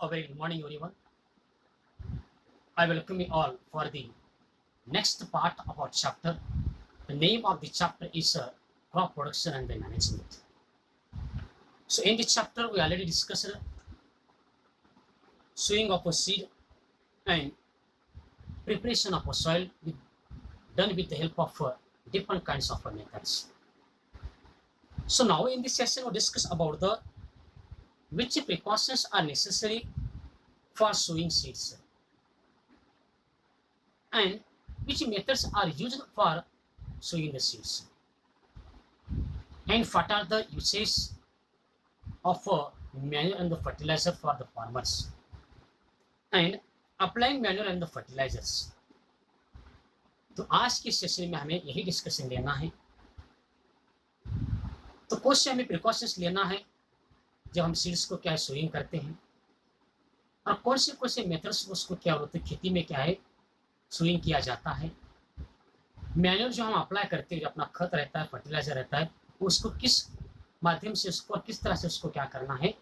A very good morning, everyone. I welcome you all for the next part of our chapter. The name of the chapter is Crop Production and the Management. So, in this chapter, we already discussed sowing of a seed and preparation of a soil done with the help of different kinds of methods. So, now in this session, we discuss about the which precautions are necessary for sowing seeds and which methods are used for sowing the seeds and what are the uses of manure and the fertilizer for the farmers and applying manure and the fertilizers. तो आज के session में हमें यही discussion लेना है। तो कौन से हमें प्रिकॉशंस लेना है जब हम सीड्स को क्या सोइंग करते हैं और कौन से मेथड्स उसको क्या होते हैं खेती में क्या है सोइंग किया जाता है। मैन्योर जो हम अप्लाई करते हैं जो अपना खत रहता है फर्टिलाइजर रहता है उसको किस माध्यम से उसको और किस तरह से उसको क्या करना है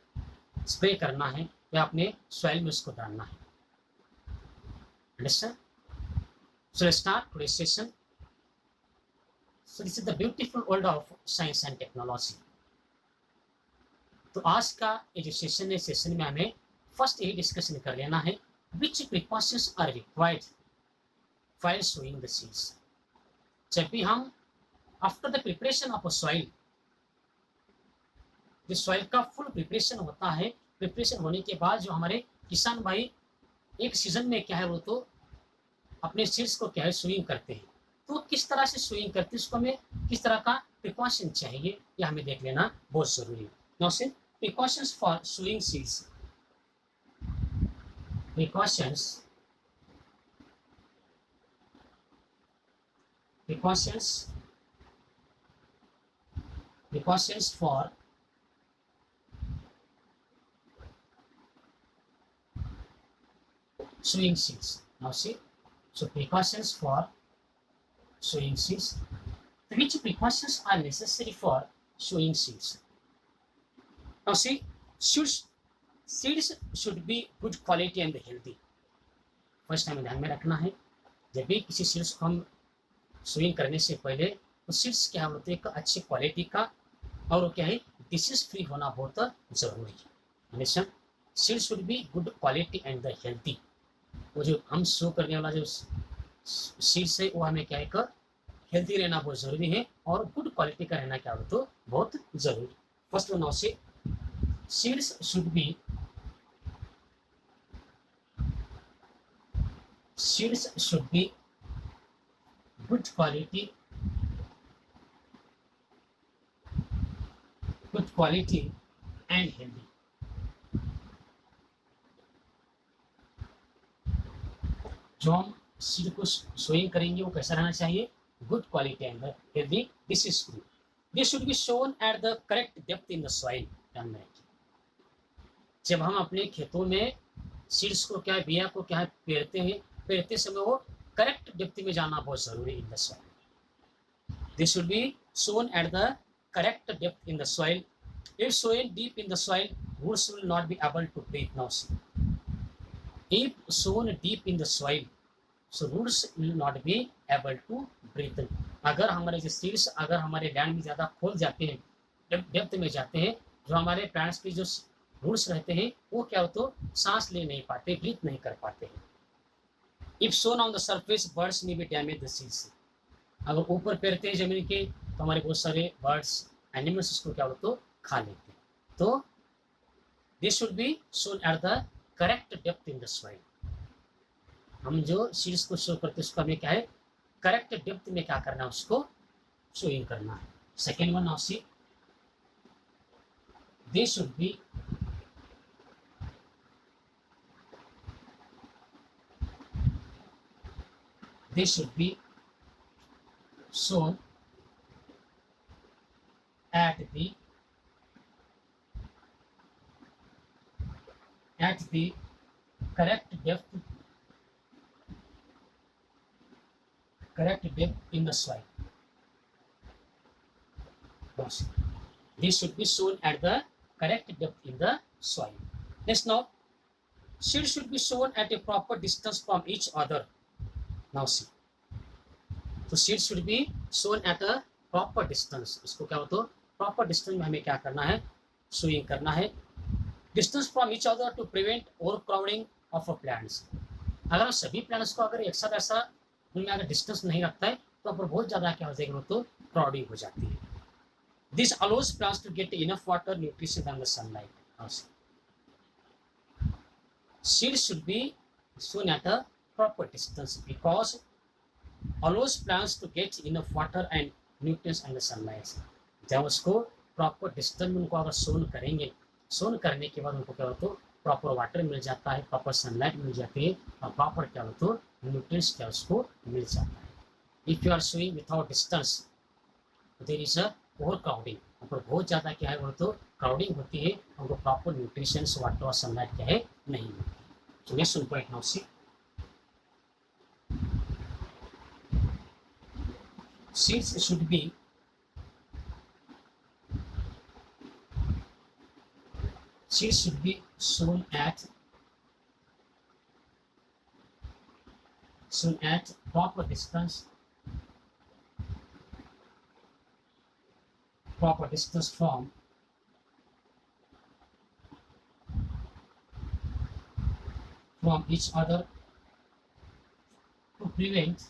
स्प्रे करना है या अपने सॉइल में उसको डालना है। Understand? So let's start today's session. So this is the beautiful world of science and technology. तो आज का ये जो सेशन है सेशन में हमें फर्स्ट यही डिस्कशन कर लेना है which precautions are required while sowing the seeds. जब भी हम after the preparation of a soil जो सॉइल का फुल प्रिपरेशन होता है प्रिपरेशन होने के बाद जो हमारे किसान भाई एक सीजन में क्या है वो तो अपने सीड्स को क्या है सोइंग करते हैं। तो किस तरह से सोइंग करते हैं उसको हमें किस तरह का प्रिकॉशन चाहिए यह हमें देख लेना बहुत जरूरी है। Now say precautions for sowing seeds. Precautions for sowing seeds. Now see, so precautions for sowing seeds. Which precautions are necessary for sowing seeds? Now see, seeds should be good quality and healthy. First हमें ध्यान में रखना है जब भी किसी seeds को हम सोइंग करने से पहले तो सीड्स क्या होते हैं अच्छी क्वालिटी का और वो क्या है डिसीज फ्री होना बहुत जरूरी है। हमेशा seed should be good quality and the healthy. वो जो हम सो करने वाला जो सीड्स है वो हमें क्या है हेल्थी रहना बहुत जरूरी है और गुड क्वालिटी का रहना क्या हो तो बहुत जरूरी। फर्स्ट वन से seeds should be good quality and healthy. जो हम सीड को सोइंग करेंगे वो कैसा रहना चाहिए good quality and healthy. This is true. This should be shown eight the correct depth in the soil. ध्यान में रखिए जब हम अपने खेतों में सीड्स को क्या बिया को क्या पेरते समय वो करेक्ट डेप्थ में जाना बहुत जरूरी in the soil. This should be sown at the correct depth in the soil. If sown deep in the soil roots will not be able to breathe. Now see, if sown deep in the soil so roots will not be able to breathe. अगर हमारे जो seeds अगर हमारे land में ज़्यादा खोल जाते हैं डेप्थ में जाते हैं जो हमारे प्लांट्स के जो रूट्स रहते हैं वो क्या हो तो सांस ले नहीं पाते ब्रीथ नहीं कर पाते हैं। If sown on the surface birds में भी डैमेज द सीड्स। अगर ऊपर पेरते हैं जमीन के तो हमारे बहुत सारे बर्ड्स एनिमल्स उसको क्या हो तो खा लेते हैं। तो this should be sown at the correct depth in the soil. हम जो सीड्स को शो करते हैं उसको हमें क्या है करेक्ट डेप्थ में क्या करना है उसको सोइंग करना है। Second one of see they should be sown at the correct depth in the soil. This should be sown at the correct depth in the soil. Next now, Seeds should be sown at a proper distance from each other. Now see. तो seed should be sown at a proper distance. इसको क्या होता है, proper distance में हमें क्या करना है, सोइंग करना है. Distance from each other to prevent overcrowding of a plants. अगर हम सभी प्लांट्स को अगर एक साथ ऐसा उनमें अगर डिस्टेंस नहीं रखता है तो पर बहुत ज़्यादा क्या हो जाएगा, तो क्राउडिंग हो जाती है. This allows plants to get enough water nutrition and the sunlight. Seed should be sown at a proper distance because allows plants to get enough water and nutrients and the sunlight. जब उसको proper distance में उनको अगर सोन करेंगे, सोन करने के बाद उनको क्या होता है, प्रॉपर वाटर मिल जाता है, प्रॉपर सनलाइट मिल जाती है और प्रॉपर क्या होता है, न्यूट्रिएंट्स क्या उसको मिल जाता है. If you are sowing without distance there is a overcrowding. ऊपर बहुत ज़्यादा क्या है, वो तो क्राउडिंग होती है, उनको प्रॉपर न्यूट्रिशंस वाटर और सनलाइट क्या है, नहीं मिलती. तो next point now see. Seeds should be sown at proper distance from each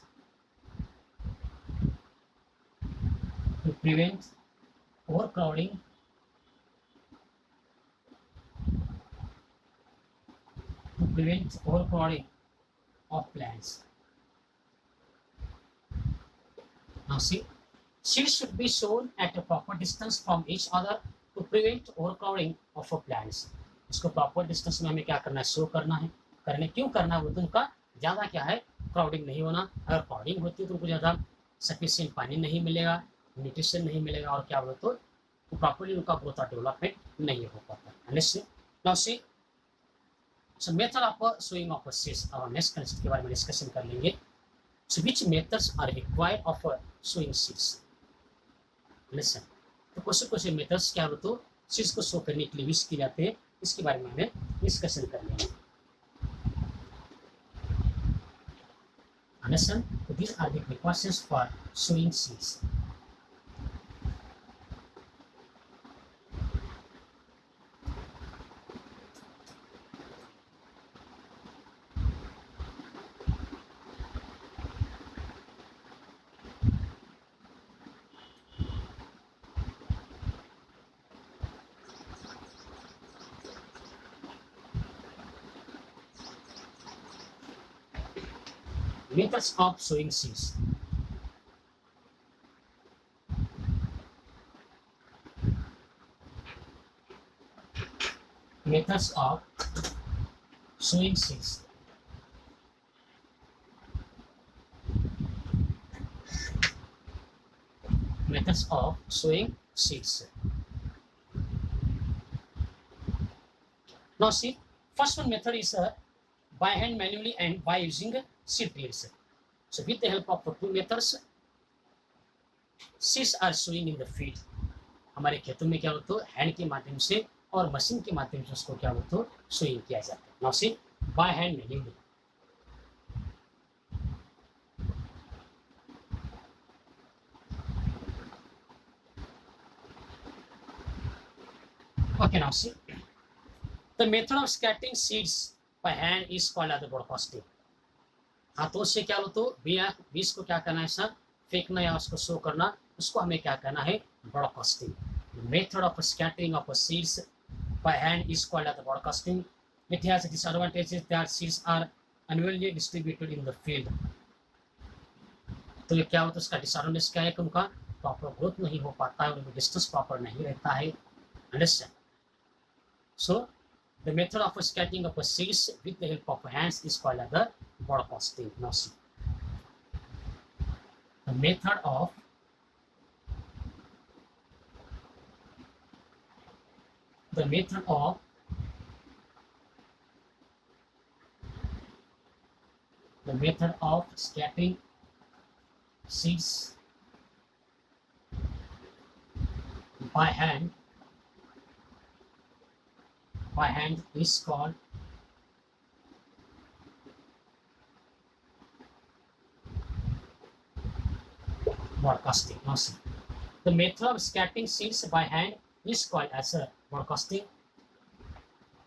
other to prevent overcrowding of plants. Now see, seeds should be sown at a proper distance from each other to prevent overcrowding of plants. इसको proper distance में हमें क्या करना है, show करना है. करने क्यों करना है, वो तो उनका ज़्यादा क्या है, क्राउडिंग नहीं होना. अगर क्राउडिंग होती है तो उनको ज़्यादा सफिशिएंट पानी नहीं मिलेगा, न्यूट्रिशन नहीं मिलेगा और क्या बोले तो प्रॉपर्ली उनका ग्रोथ और डेवलपमेंट नहीं हो पाता. Now see, so method of sowing of seeds. अब नेक्स्ट कंसेप्ट के बारे में डिस्कशन कर लेंगे. So which methods are required of sowing seeds. Listen, तो कौन से मेथड्स क्या हो तो सीड्स को शो करने के लिए यूज किए जाते हैं, इसके बारे में हमें डिस्कशन कर लेंगे. Understand? So these are the precautions for sowing seeds. Methods of sowing seeds. Methods of sowing seeds. Methods of sowing seeds. Now see, first one method is by hand manually and by using seed drills. So with the help of two methods, seeds are sowing in the field. हमारे खेतों में क्या होता है, hand के माध्यम से और मशीन के माध्यम से उसको क्या होता है, सोइंग किया जाता है. Now C, by hand manually. Okay, now see, the method of scattering seeds by hand is called as the broadcasting. हाथों से क्या लो तो बीज को क्या करना है सर, फेंकना या उसको शो करना, उसको हमें क्या करना है, broadcasting. Method of scattering of seeds by hand is called as broadcasting. It has disadvantages that seeds are unevenly distributed in the field. तो ये क्या होता है, उसका डिसएडवांटेज क्या है कि उनका प्रॉपर ग्रोथ नहीं हो पाता है, उनका डिस्टेंस प्रॉपर नहीं रहता है. Understand? So the method of scattering of seeds with the help of hands is called as the broadcasting. Now see, the method of scattering seeds by hand is called broadcasting. Now see, the method of scattering seeds by hand is called as a broadcasting.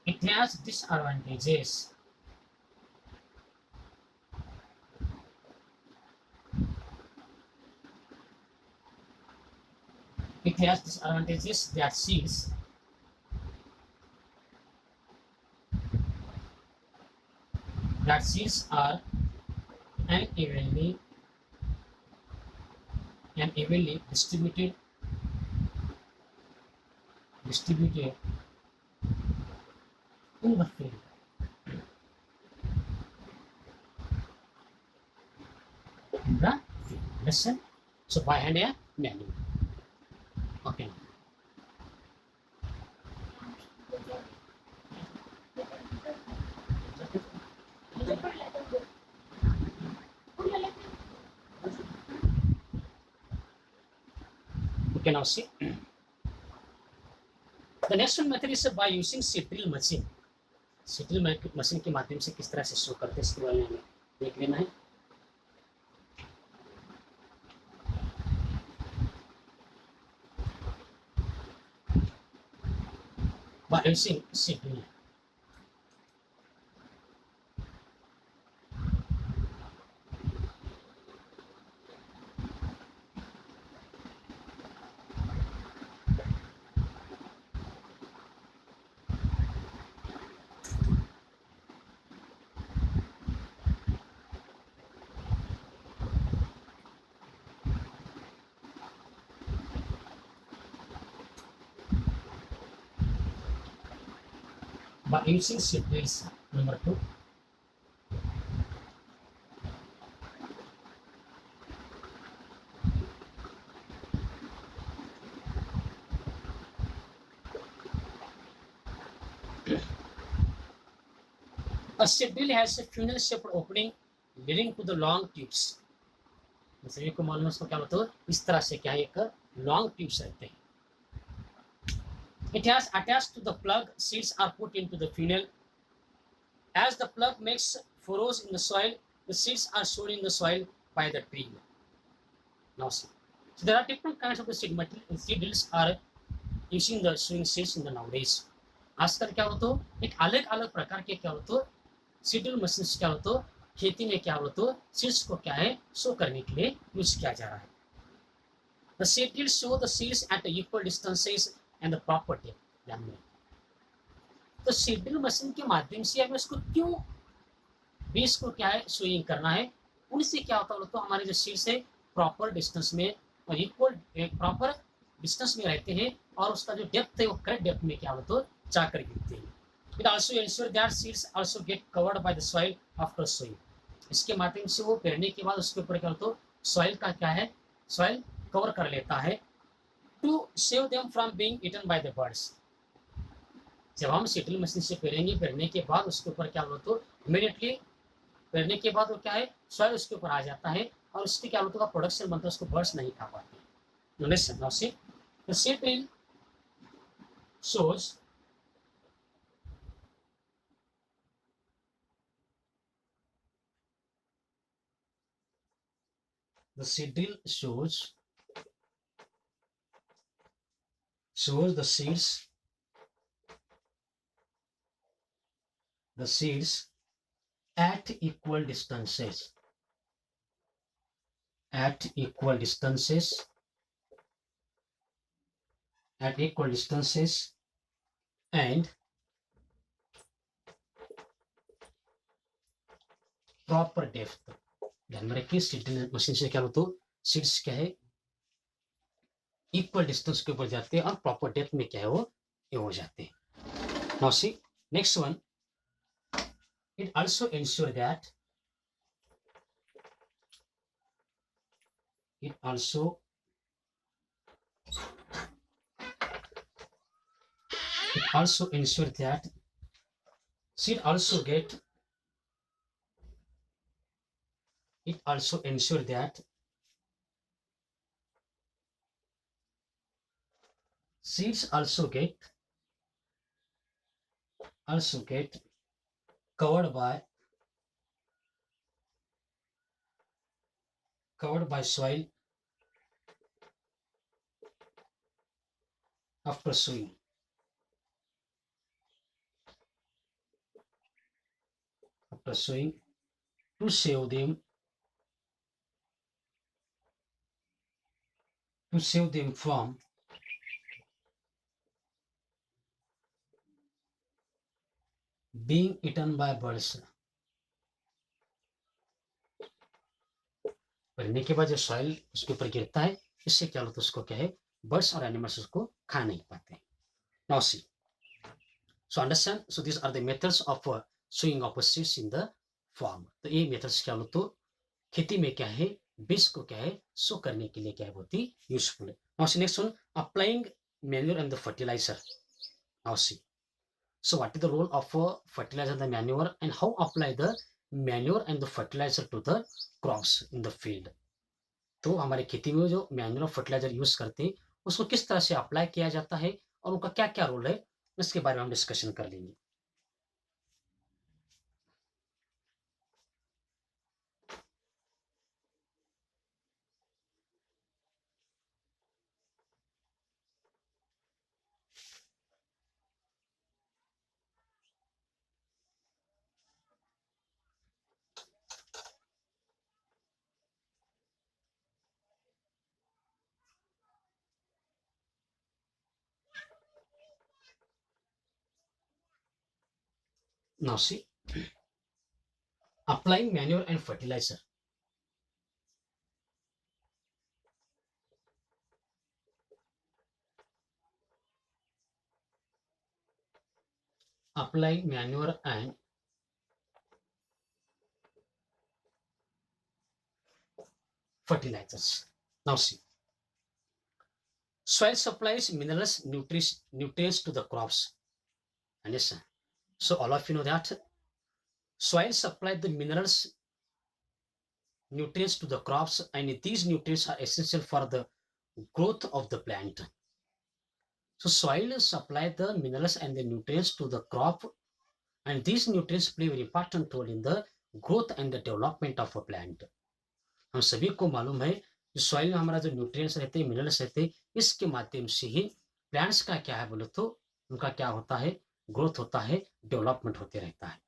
It has disadvantages. It has disadvantages that seeds are unevenly distributed in the field. In the field. Listen. So by hand या manual. Okay. Okay, now see. The next one method is by using seed drill machine. Seed drill machine के माध्यम से किस तरह से show करते हैं इसके बारे में हमें देख लेना है. By using seed drill. By using seed drills. Number 2. A seed drill has a funnel-shaped opening leading to the long tubes. सभी को मालूम है उसको क्या बोलते हैं, इस तरह से क्या एक लॉन्ग ट्यूब्स रहते हैं. It has attached to the plug, seeds are put into the funnel. As the plug makes furrows in the soil, the seeds are sown in the soil by the drill. Now see, so there are different kinds of the seed material. Seed drills are using the sowing seeds in the nowadays. आजकल क्या होता है, एक अलग अलग प्रकार के क्या होता है सीड ड्रिल मशीन क्या होता है, खेती में क्या होता है, सीड्स को क्या है शो करने के लिए यूज किया जा रहा है. The seed drills show the seeds at equal distances and the proper depth. तो सीड ड्रिल मशीन के माध्यम से हमें उसको क्यों बीज को क्या है सोइंग करना है, उनसे क्या होता है तो हमारे जो सीड्स है प्रॉपर डिस्टेंस में और इक्वल प्रॉपर डिस्टेंस में रहते हैं और उसका जो डेप्थ है वो करेक्ट डेप्थ में क्या होता है जाकर गिरते हैं. It also ensures that seeds also get covered by the soil after sowing. इसके माध्यम से वो पेरने के बाद उसके ऊपर क्या होता है सॉइल का क्या है सॉइल कवर कर लेता है to save them from being eaten by the birds. जब हम सीड ड्रिल मशीन से पेरेंगे, पेरने के बाद उसके ऊपर क्या होता है इमीडिएटली पेरने के बाद वो क्या है सॉइल उसके ऊपर आ जाता है और उसके क्या होता है प्रोडक्शन बनता है, उसको बर्ड्स नहीं खा पाते. Listen now, see, the seed drill shows the seed drill shows the seeds at equal distances and proper depth. ध्यान में रखिए सीड ड्रिल मशीन से क्या होता है सीड्स क्या है इक्वल डिस्टेंस के ऊपर जाते हैं और प्रॉपर डेप्थ में क्या है वो ये हो जाते हैं. Now see next one, it also ensure that seed seeds also get covered by soil after sowing, to save them from being eaten by birds. पढ़ने के बाद जो सॉइल उसके ऊपर गिरता है, इससे क्या होता है, उसको क्या है, बर्ड्स और एनिमल्स उसको खा नहीं पाते। Now see, so understand, so this are the methods of sowing of seeds in the farm. तो ये मेथड्स क्या होते, तो खेती में क्या है, बीज को क्या है, सो करने के लिए क्या है, बहुत ही यूजफुल है। Now see, next one, applying manure and the fertiliser. Now see, so what is the role of fertilizer and the manure, and how apply the manure and the fertilizer to the crops in the field? तो हमारे खेती में जो manure और fertiliser use करते हैं, उसको किस तरह से अप्लाई किया जाता है और उनका क्या क्या रोल है, इसके बारे में हम डिस्कशन कर लेंगे। Now see, applying manure and fertilizer. Applying manure and fertilizers. Now see, soil supplies minerals, nutrients to the crops. Understand? So all of you know that soil supplies the minerals, nutrients to the crops, and these nutrients are essential for the growth of the plant. So soil supply the minerals and the nutrients to the crop, and these nutrients play a very important role in the growth and the development of a plant. हम सभी को मालूम है जो soil में हमारा जो nutrients रहते हैं, मिनरल्स रहते हैं, इसके माध्यम से ही प्लांट्स का क्या है बोले तो उनका क्या होता है, ग्रोथ होता है, डेवलपमेंट होते रहता है।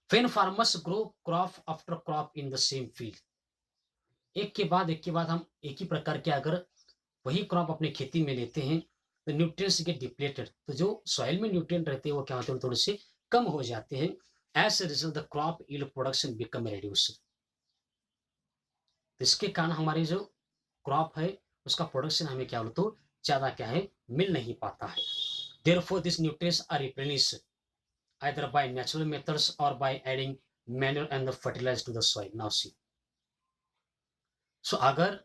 When farmers grow crop after crop in the same field, एक के बाद हम एक ही प्रकार के अगर वही क्रॉप अपने खेती में लेते हैं तो न्यूट्रिएंट्स गेट डिप्लेटेड, तो जो सॉइल में न्यूट्रिएंट रहते हैं वो क्या होते हैं, थोड़े से कम हो जाते हैं। As a result the crop yield production become reduced, इसके कारण हमारी जो क्रॉप है उसका प्रोडक्शन हमें क्या बोलते तो ज्यादा क्या है, मिल नहीं पाता है। Therefore these nutrients are replenished either by natural methods or by adding manure and the fertilizer to the soil. Now see, so अगर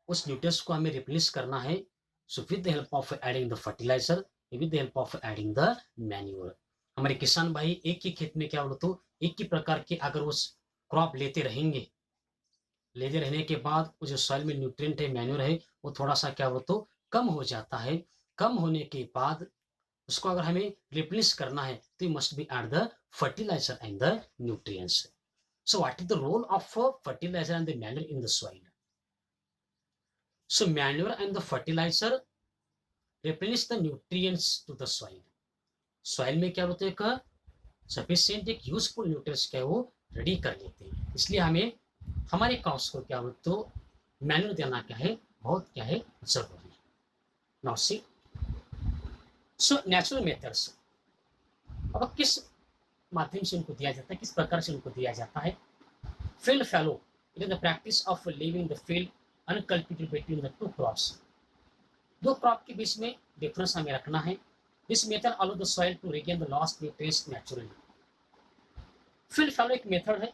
उस न्यूट्रिएंट्स को हमें रिप्लेस करना है, so with the help of adding the fertilizer, with the help of adding the manure, हमारे किसान भाई एक ही खेत में क्या बोलते तो एक ही प्रकार के अगर उस क्रॉप लेते रहेंगे, लेते रहने के बाद वो जो सॉइल में न्यूट्रिएंट है, मैन्योर है, वो थोड़ा सा क्या बोलते तो कम हो जाता है। कम होने के बाद उसको अगर हमें रिप्लेस करना है तो you must be add the fertiliser and the nutrients. So what is the role of fertiliser and the manure in the soil? So manure and the fertiliser replace the nutrients to the soil. Soil में क्या होता है, एक sufficient एक useful nutrients क्या है वो ready कर लेते हैं, इसलिए हमें हमारे क्रॉप्स को क्या बोलते तो मैन्योर देना क्या है, बहुत क्या है, जरूरी है। Now see, so natural methods, अब किस माध्यम से उनको दिया जाता है, किस प्रकार से उनको दिया जाता है। Field fallow, it is the practice of living the field uncultivated between the two crops, दो क्रॉप के बीच में डिफरेंस हमें रखना है। This method allow the soil to regain the lost nutrients naturally. Field fallow एक मेथड है।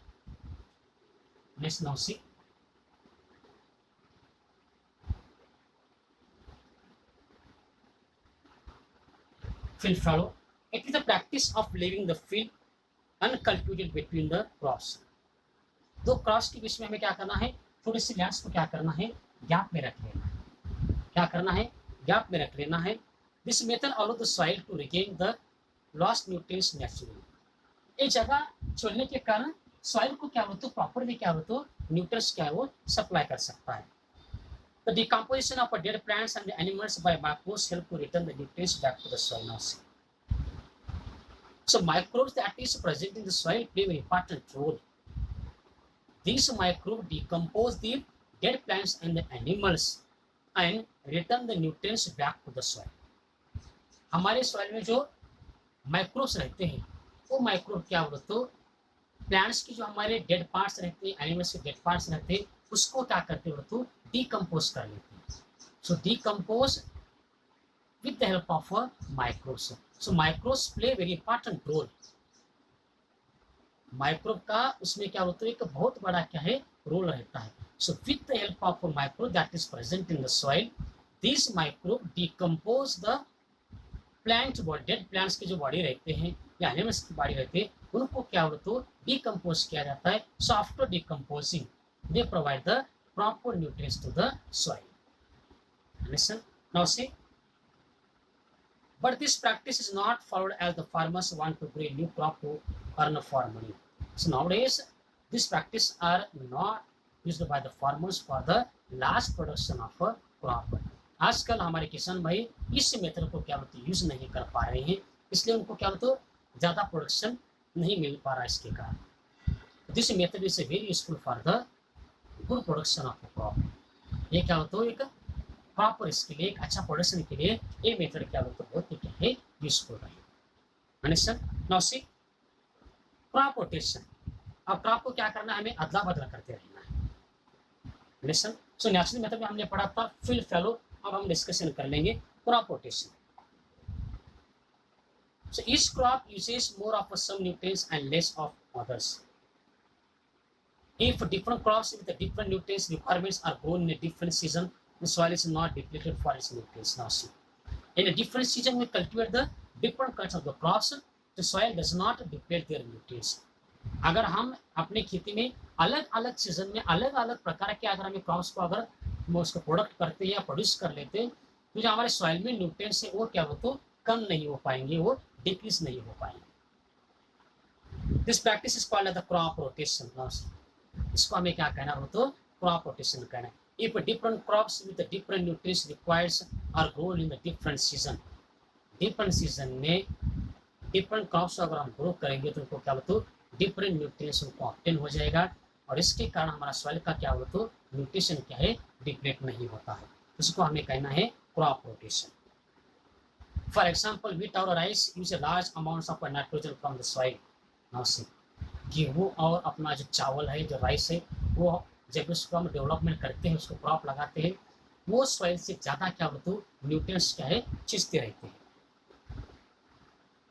Let's now see. Field fallow. It is the practice of leaving the field uncultivated between the crops. दो cross के बीच में हमें क्या करना है, थोड़ी सी लैंड्स को क्या करना है, गैप में रख लेना है। क्या करना है, गैप में रख लेना है। This method allow the soil to regain the lost nutrients naturally. एक जगह छोड़ने के कारण सॉइल को क्या बोलते प्रॉपरली क्या बोलते न्यूट्रिएंट्स क्या है वो सप्लाई कर सकता है। The decomposition of dead plants and animals by microbes help to return the nutrients back to the soil. Now see. So microbes that is present in the soil play an important role. These microbes decompose the dead plants and the animals and return the nutrients back to the soil. हमारे soil में जो microbes रहते हैं वो microbe क्या बोलते हो, plants की जो हमारे डेड पार्ट्स रहते हैं, एनिमल्स के डेड पार्ट्स रहते हैं, उसको क्या करते हो तो डिकम्पोज कर लेते हैं. सो decompose with the help of microbes. So microbes play very important role. Microbe का उसमें क्या होता है, एक बहुत बड़ा क्या है रोल रहता है. So with the help of microbe that is present in the soil, this microbe decompose the plant body, dead plants की जो बॉडी रहते हैं या एनिमल्स की बॉडी रहते हैं, उनको क्या होता है डिकम्पोज किया जाता है. So after decomposing they provide the proper nutrients to the soil. Listen now see. But this practice is not followed as the farmers want to grow a new crop to earn for money. So nowadays, these practices are not used by the farmers for the large production of a crop. आजकल हमारे किसान भाई इस method को क्या बोलते use नहीं कर पा रहे हैं, इसलिए उनको क्या बोलते ज़्यादा प्रोडक्शन नहीं मिल पा रहा इसके कारण. This method is very useful for the good production of a crop. ये क्या होता है एक प्रॉपर इसके लिए, एक अच्छा प्रोडक्शन के लिए ये मेथड क्या बोलते बहुत ही क्या है यूजफुल है. Understand now see. Crop rotation. अब क्रॉप को क्या करना है, हमें अदला बदला करते रहना है. अंडरस्टैंड. सो नेचुरल मेथड में हमने पढ़ा था फील्ड फैलो, अब हम डिस्कशन कर लेंगे crop rotation. So each crop uses more of some nutrients and less of others. If different crops with the different nutrients requirements are grown in a different season, the soil is not depleted for its nutrients. Now see, in a different season we cultivate the different kinds of the crops, the soil does not deplete their nutrients. अगर हम अपने खेती में अलग अलग season में अलग अलग प्रकार के अगर हमें क्रॉप्स को अगर हम उसको प्रोडक्ट करते हैं या प्रोड्यूस कर लेते हैं, तो जो हमारे सॉइल में न्यूट्रिएंट्स है वो क्या हो तो कम नहीं हो पाएंगे, वो डिक्रीज नहीं हो पाएंगे. This practice is called the crop rotation. इसको हमें क्या कहना हो तो क्रॉप रोटेशन कहना है. If different crops with the different nutrients requires are grown in the different season, different season में different crops अगर हम ग्रो करेंगे तो उनको क्या बोलते different nutrients उनको ऑब्टेन हो जाएगा और इसके कारण हमारा सॉइल का क्या बोलते न्यूट्रिशन क्या है डिप्लीट नहीं होता है. उसको हमें कहना है crop rotation. For example wheat और rice use large amounts of nitrogen from the soil. Now see, गेहूँ और अपना जो चावल है जो राइस है वो जब उसको हम डेवलपमेंट करते हैं, उसको क्रॉप लगाते हैं, वो सॉइल से ज़्यादा क्या बोलते न्यूट्रिएंट्स क्या है खींचते रहते हैं.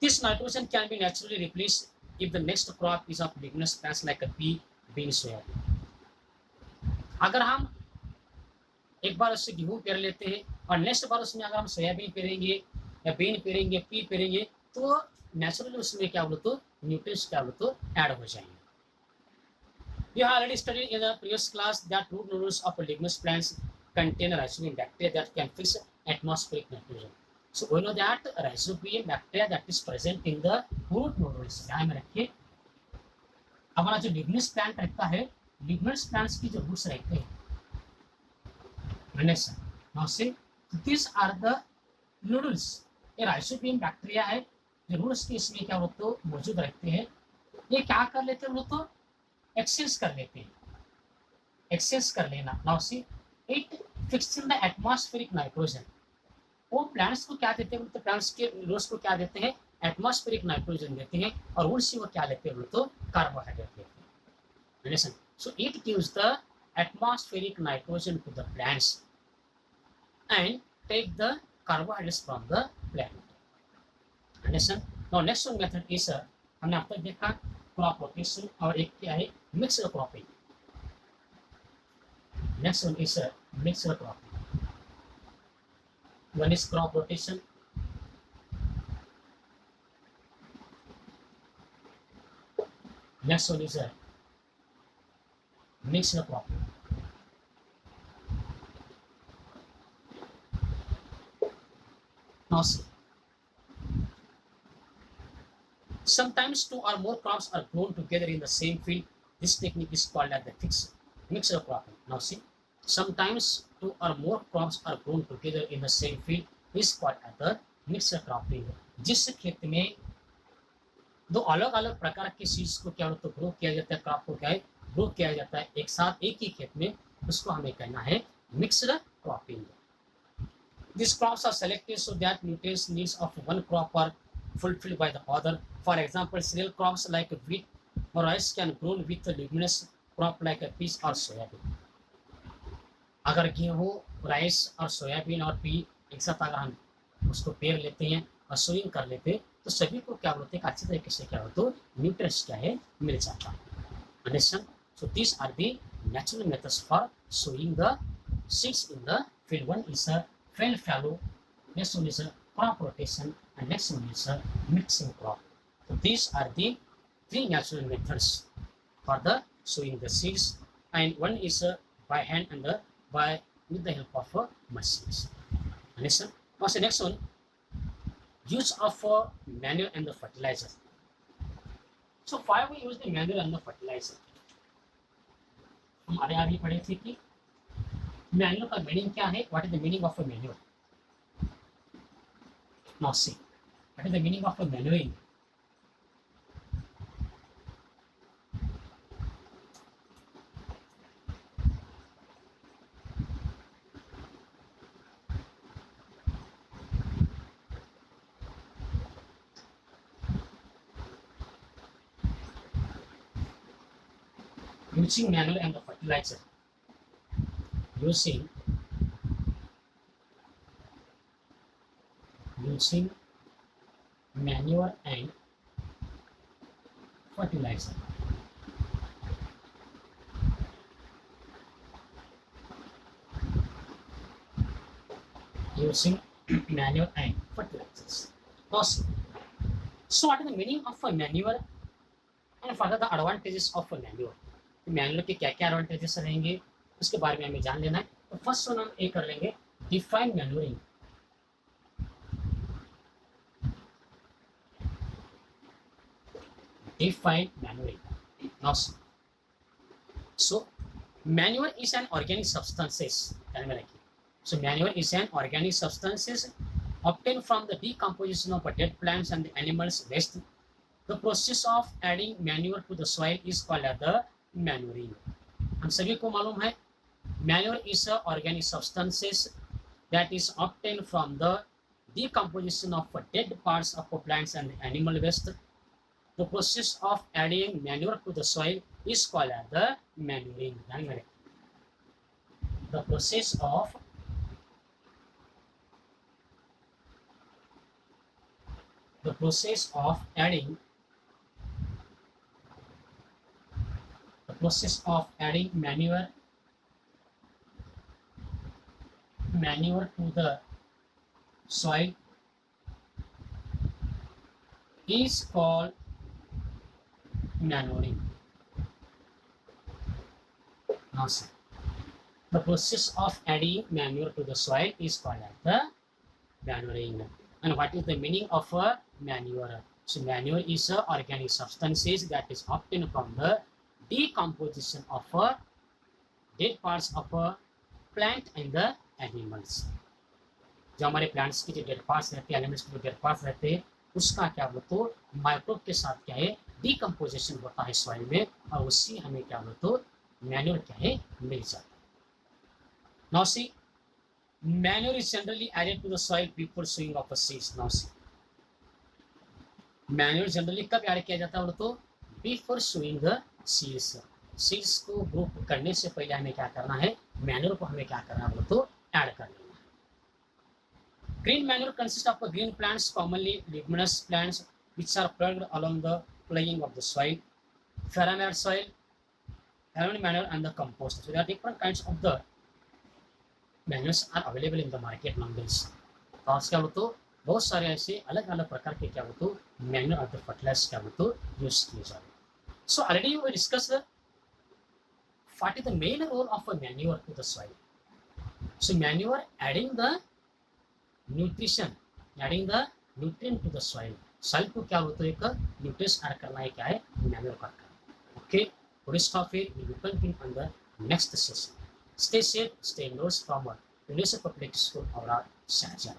This nitrogen can be naturally replace if the next crop is of legumes plants like pea, bean, soybean. अगर हम एक बार उससे गेहूँ पेर लेते हैं और नेक्स्ट बार उसमें अगर हम सोयाबीन पेरेंगे या बीन पेरेंगे, पी पेरेंगे, तो नेचुरली उसमें क्या बोलते न्यूट्रिएंट्स क्या बोलते ऐड हो जाएंगे. We have already studied in the previous class that root nodules of lignous plants contain rhizobium bacteria that can fix atmospheric nitrogen. So we know that rhizobium bacteria that is present in the root nodules. ध्यान में रखिए, हमारा जो lignous plant रहता है, lignous plants की जो roots रहते हैं, now see, these are the nodules. ये rhizobium bacteria है जो roots के इसमें क्या होते मौजूद रहते हैं. ये क्या कर लेते हैं बोलो तो एक्सचेंज कर लेते हैं, एक्सचेंज कर लेना. Now see, it fixing the atmospheric nitrogen. वो प्लांट्स को क्या देते हैं तो प्लांट्स के रूट्स को क्या देते हैं एटमॉस्फेरिक नाइट्रोजन देते हैं और उनसे वो क्या लेते हैं तो कार्बोहाइड्रेट लेते हैं. Listen, so it gives the atmospheric nitrogen to the plants and take the carbohydrates from the plant. Listen, now next method is हमने अब तक देखा क्रॉप रोटेशन और एक क्या है mixed cropping. Next one is mixed cropping. One is crop rotation, next one is mixed cropping. Now see, sometimes two or more crops are grown together in the same field. This technique is called as the mixed cropping. Now see, Sometimes two or more crops are grown together in the same field is called as the mixed cropping. जिस खेत में दो अलग अलग प्रकार के seeds को क्या तो ग्रो किया जाता है, क्रॉप को क्या है ग्रो किया जाता है एक साथ एक ही खेत में, उसको हमें कहना है mixed cropping. These crops are selected so that nutrient needs of one crop are fulfilled by the other. For example, cereal crops like wheat or rice can grow with a leguminous crop like a peas or soybean. अगर गेहूँ, rice और soybean और P एक साथ अगर हम उसको पेड़ लेते हैं और सोइंग कर लेते हैं तो सभी को क्या बोलते हैं अच्छी तरीके से क्या होता है न्यूट्रिएंट्स क्या है मिल जाता है. Understand. So this are the natural methods for sowing the seeds in the field. One is a fail fallow, next one is a crop rotation, and next one is a mixing crop. So these are the three natural methods for the sowing the seeds, and one is by hand and by with the help of machines. Understand? What's the next one? Use of manure and the fertilizer. So why we use the manure and the fertilizer? हमारे अभी पढ़े थे कि manure का meaning क्या है. What is the meaning of a manure? Now see what is the meaning of a manuring. Using manure and the fertilizer. Using manure and fertilizer. Using manure and fertilizers. Awesome. So what is the meaning of a manure and further the advantages of a manure? Manure के क्या क्या advantages रहेंगे उसके बारे में हमें जान लेना है. तो फर्स्ट वन हम ए कर लेंगे define manuring. Define manuring. Now so manure is an organic substances. ध्यान में रखिए. So manure is an organic substances obtained from the decomposition of dead plants and the animals waste. The process of adding manure to the soil is called as the manuring. हम सभी को मालूम है manure is a organic substances that is obtain from the decomposition of dead parts of plants and animal waste. The process of adding manure to the soil is called as the manuring. The process of adding manure to the soil is called manuring. Now, the process of adding manure to the soil is called as the manuring. And what is the meaning of a manure? So manure is a organic substances that is obtained from the decomposition of dead parts of a plant and the animals. जो हमारे plants की जो dead parts रहते हैं, animals के जो dead parts रहते हैं, उसका क्या बोलते हो माइक्रोब के साथ क्या है डिकम्पोजिशन होता है सॉइल में और उससे हमें क्या बोलते हो मैन्योर क्या है मिल जाता है. Now C manure is generally added to the soil before sowing of a seeds. Now see manure generally कब ऐड किया जाता है बोलो तो before sowing the seeds. Seeds को ग्रो करने से पहले हमें क्या करना है मैन्योर को हमें क्या करना है बोलो तो ऐड कर लेना है. Green manure consist of green plants commonly leguminous plants which are plugged along the playing of the soil. Farmyard soil, farmyard manure and the compost. So there are different kinds of the manures are available in the market nowadays. तो आज क्या बोलते हो बहुत सारे ऐसे अलग अलग प्रकार के क्या बोलते हो मैन्योर और फर्टिलाइजर्स क्या बोलते हो यूज किए जा रहे हैं. So already we discuss what is the main role of a manure to the soil. So manure adding the nutrient to the soil. soil को क्या बोलते हैं एक न्यूट्रिएंट्स ऐड करना है क्या है मैन्योर का. Okay, full stop here. We will continue on the next session. Stay safe, stay indoors from our Universal Public School, Aurad, Shahjahan.